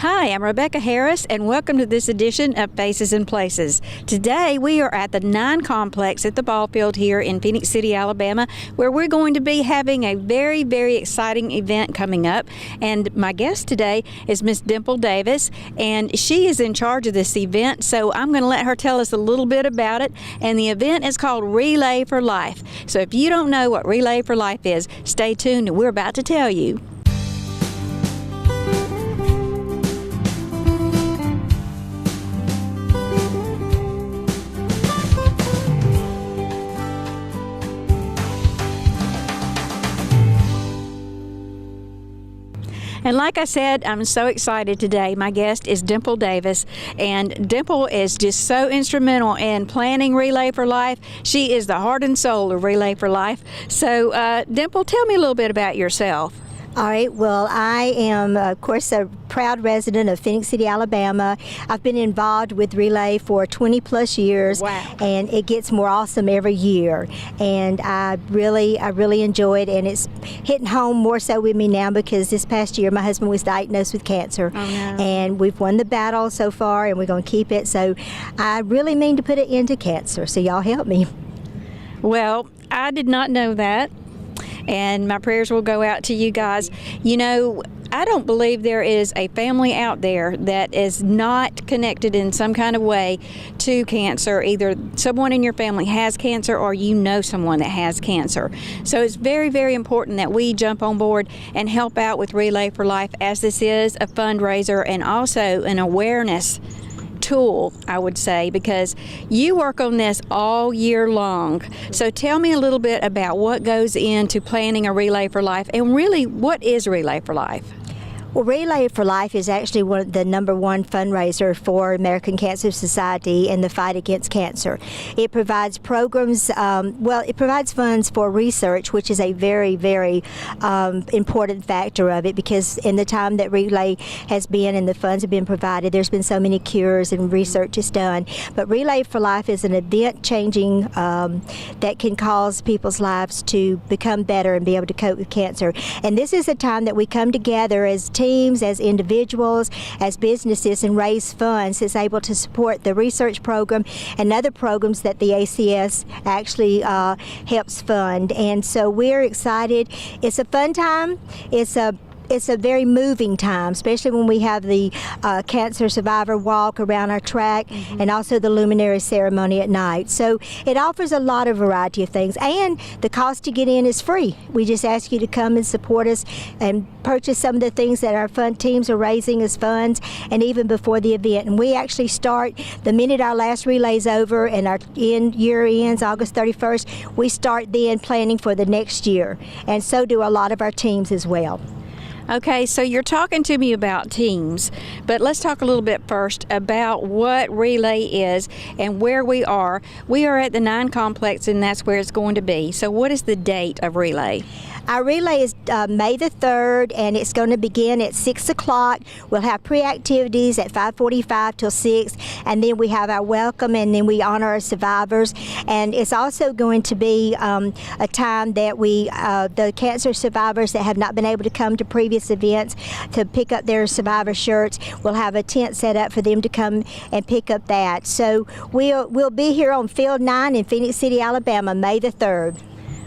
Hi, I'm Rebecca Harris, and welcome to this edition of Faces and Places. Today, we are at the 9 Complex at the ball field here in Phoenix City, Alabama, where we're going to be having a very, very exciting event coming up. And my guest today is Miss Dimple Davis, and she is in charge of this event, so I'm going to let her tell us a little bit about it. And the event is called Relay for Life. So if you don't know what Relay for Life is, stay tuned, and we're about to tell you. And like I said, I'm so excited today. My guest is Dimple Davis, and Dimple is just so instrumental in planning Relay for Life. She is the heart and soul of Relay for Life. So, Dimple, tell me a little bit about yourself. All right, well, I am, of course, a proud resident of Phoenix City, Alabama. I've been involved with Relay for 20 plus years. Wow. And it gets more awesome every year. And I really enjoy it, and it's hitting home more so with me now because this past year my husband was diagnosed with cancer. Oh, no. And we've won the battle so far, and we're going to keep it. So I really mean to put an end to cancer, so y'all help me. Well, I did not know that, and my prayers will go out to you guys. You know, I don't believe there is a family out there that is not connected in some kind of way to cancer. Either someone in your family has cancer or you know someone that has cancer. So it's very, very important that we jump on board and help out with Relay for Life, as this is a fundraiser and also an awareness tool, I would say, because you work on this all year long. So tell me a little bit about what goes into planning a Relay for Life, and really, what is Relay for Life? Well, Relay for Life is actually the #1 fundraiser for American Cancer Society in the fight against cancer. It provides programs, it provides funds for research, which is a very, very important factor of it, because in the time that Relay has been and the funds have been provided, there's been so many cures and research is done. But Relay for Life is an event changing that can cause people's lives to become better and be able to cope with cancer. And this is a time that we come together as teams, as individuals, as businesses, and raise funds that's able to support the research program and other programs that the ACS actually helps fund. And so we're excited. It's a fun time. It's a very moving time, especially when we have the cancer survivor walk around our track, and also the luminary ceremony at night. So it offers a lot of variety of things, and the cost to get in is free. We just ask you to come and support us and purchase some of the things that our fund teams are raising as funds, and even before the event. And we actually start the minute our last relay's over and our year ends August 31st, we start then planning for the next year, and so do a lot of our teams as well. Okay, so you're talking to me about teams, but let's talk a little bit first about what Relay is and where we are. We are at the 9 Complex, and that's where it's going to be. So what is the date of Relay? Our relay is May the 3rd, and it's going to begin at 6 o'clock. We'll have pre-activities at 5:45 till 6, and then we have our welcome, and then we honor our survivors. And it's also going to be a time that the cancer survivors that have not been able to come to previous events to pick up their survivor shirts, we'll have a tent set up for them to come and pick up that. So we'll be here on Field 9 in Phoenix City, Alabama, May the 3rd.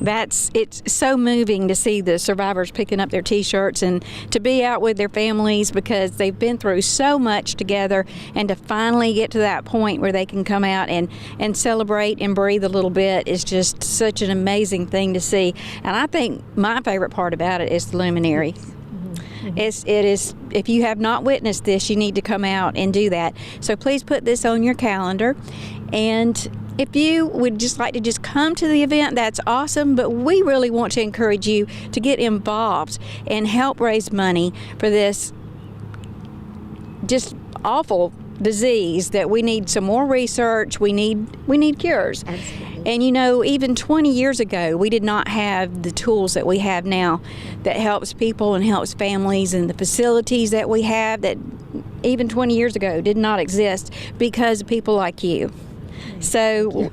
It's so moving to see the survivors picking up their t-shirts and to be out with their families, because they've been through so much together, and to finally get to that point where they can come out and celebrate and breathe a little bit is just such an amazing thing to see. And I think my favorite part about it is the luminary. It is, if you have not witnessed this, you need to come out and do that. So please put this on your calendar. And if you would just like to just come to the event, that's awesome, but we really want to encourage you to get involved and help raise money for this just awful disease that we need some more research. We need cures. Absolutely. And you know, even 20 years ago, we did not have the tools that we have now that helps people and helps families, and the facilities that we have that even 20 years ago did not exist because of people like you. So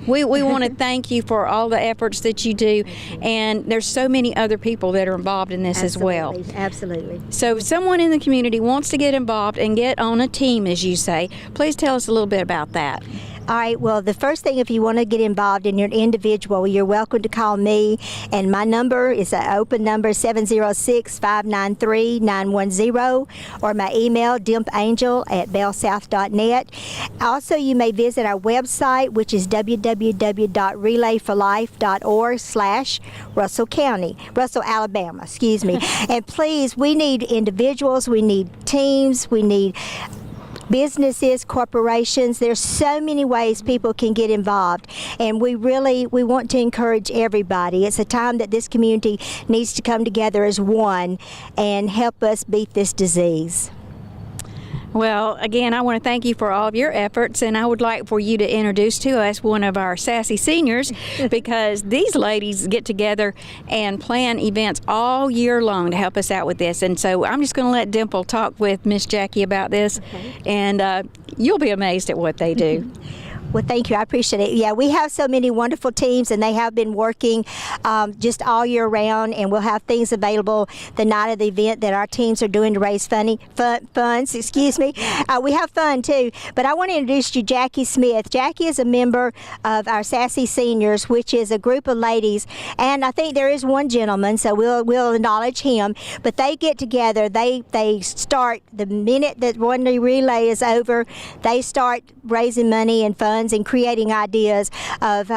we want to thank you for all the efforts that you do, and there's so many other people that are involved in this as well. Absolutely. So if someone in the community wants to get involved and get on a team, as you say, please tell us a little bit about that. All right, well, the first thing, if you want to get involved in your individual, you're welcome to call me, and my number is an open number, 706-593-910, or my email, dimpangel@bellsouth.net. Also, you may visit our website, which is www.relayforlife.org/Russell, Alabama, And please, we need individuals, we need teams, we need businesses, corporations. There's so many ways people can get involved, and we want to encourage everybody. It's a time that this community needs to come together as one and help us beat this disease. Well, again, I want to thank you for all of your efforts, and I would like for you to introduce to us one of our sassy seniors, because these ladies get together and plan events all year long to help us out with this. And so I'm just going to let Dimple talk with Miss Jackie about this, and you'll be amazed at what they do. Well, thank you. I appreciate it. Yeah, we have so many wonderful teams, and they have been working just all year round, and we'll have things available the night of the event that our teams are doing to raise funds. We have fun, too. But I want to introduce you Jackie Smith. Jackie is a member of our Sassy Seniors, which is a group of ladies, and I think there is one gentleman, so we'll acknowledge him. But they get together. They start the minute that one relay is over. They start raising money and funds and creating ideas of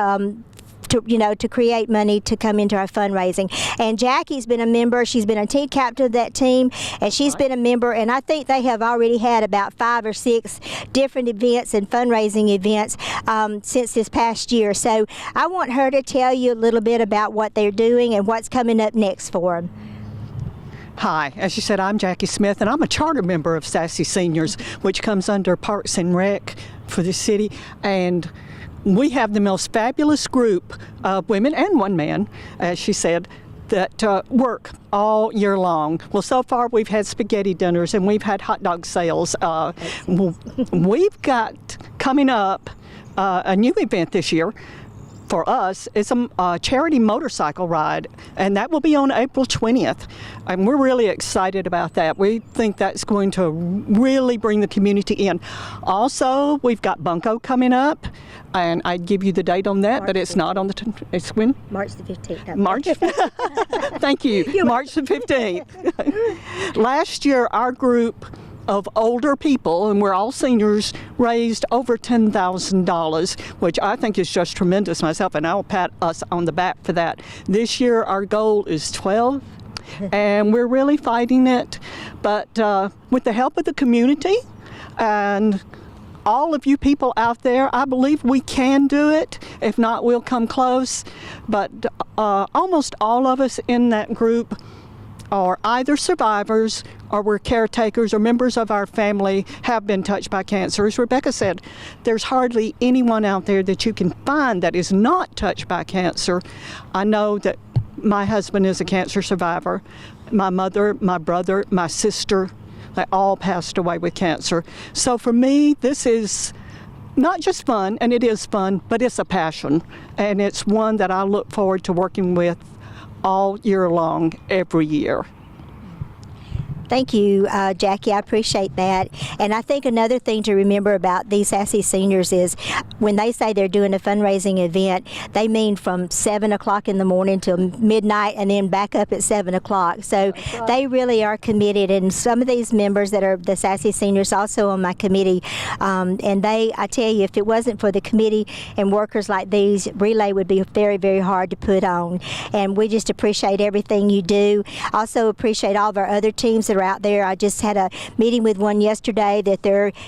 to create money to come into our fundraising. And Jackie's been a member. She's been a team captain of that team, and she's been a member, and I think they have already had about 5 or 6 different events and fundraising events since this past year. So I want her to tell you a little bit about what they're doing and what's coming up next for them. Hi, as you said, I'm Jackie Smith, and I'm a charter member of Sassy Seniors, which comes under Parks and Rec for the city. And we have the most fabulous group of women and one man, as she said, that work all year long. Well, so far we've had spaghetti dinners and we've had hot dog sales. We've got coming up a new event this year. For us, it's a charity motorcycle ride, and that will be on April 20th. And we're really excited about that. We think that's going to really bring the community in. Also, we've got Bunko coming up, and I'd give you the date on that, but it's not on the, it's when? March the 15th. March? Thank you. March the 15th. Last year, our group of older people, and we're all seniors, raised over $10,000, which I think is just tremendous myself, and I'll pat us on the back for that. This year our goal is 12, and we're really fighting it, but with the help of the community and all of you people out there, I believe we can do it. If not, we'll come close. But almost all of us in that group are either survivors or we're caretakers or members of our family have been touched by cancer. As Rebecca said, there's hardly anyone out there that you can find that is not touched by cancer. I know that my husband is a cancer survivor. My mother, my brother, my sister, they all passed away with cancer. So for me, this is not just fun, and it is fun, but it's a passion. And it's one that I look forward to working with all year long, every year. Thank you, Jackie. I appreciate that. And I think another thing to remember about these Sassy Seniors is when they say they're doing a fundraising event, they mean from 7 o'clock in the morning till midnight and then back up at 7 o'clock. So they really are committed. And some of these members that are the Sassy Seniors also on my committee, and I tell you, if it wasn't for the committee and workers like these, Relay would be very, very hard to put on. And we just appreciate everything you do. Also appreciate all of our other teams that are out there. I just had a meeting with one yesterday that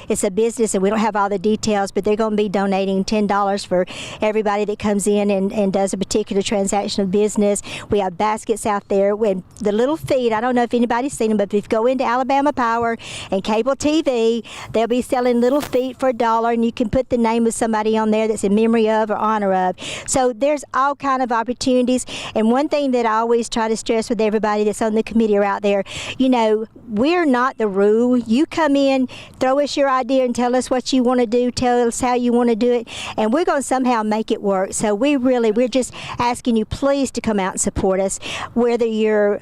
it's a business, and we don't have all the details, but they're going to be donating $10 for everybody that comes in and does a particular transaction of business. We have baskets out there with the little feet. I don't know if anybody's seen them, but if you go into Alabama Power and cable TV, they'll be selling little feet for $1, and you can put the name of somebody on there that's in memory of or honor of. So there's all kind of opportunities. And one thing that I always try to stress with everybody that's on the committee or out there, you know, we're not the rule. You come in, throw us your idea and tell us what you want to do, tell us how you want to do it, and we're going to somehow make it work. So we're just asking you please to come out and support us, whether you're,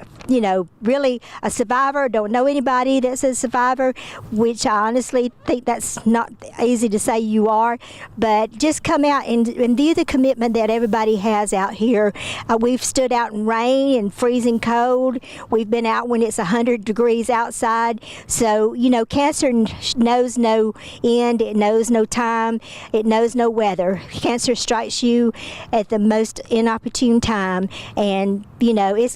really a survivor, don't know anybody that's a survivor, which I honestly think that's not easy to say you are, but just come out and view the commitment that everybody has out here. We've stood out in rain and freezing cold. We've been out when it's 100 degrees outside. So, cancer knows no end. It knows no time. It knows no weather. Cancer strikes you at the most inopportune time, and, it's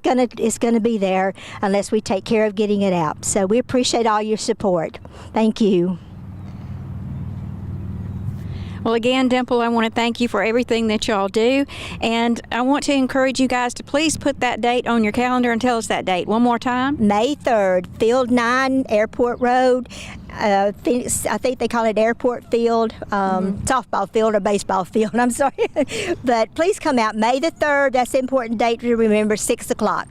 gonna be there unless we take care of getting it out. So we appreciate all your support. Thank you. Well, again, Dimple, I want to thank you for everything that y'all do, and I want to encourage you guys to please put that date on your calendar and tell us that date one more time. May 3rd, Field 9, Airport Road. I think they call it Airport Field, softball field or baseball field, I'm sorry. But please come out May the 3rd. That's an important date to remember, 6 o'clock.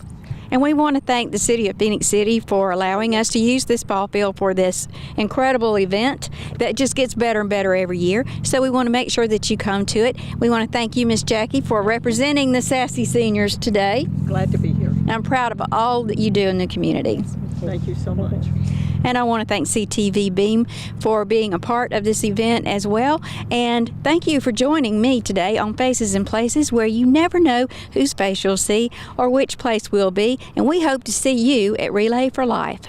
And we want to thank the City of Phoenix City for allowing us to use this ball field for this incredible event that just gets better and better every year. So we want to make sure that you come to it. We want to thank you, Miss Jackie, for representing the Sassy Seniors today. Glad to be here. I'm proud of all that you do in the community. Thank you so much. And I want to thank CTV Beam for being a part of this event as well. And thank you for joining me today on Faces and Places, where you never know whose face you'll see or which place we'll be. And we hope to see you at Relay for Life.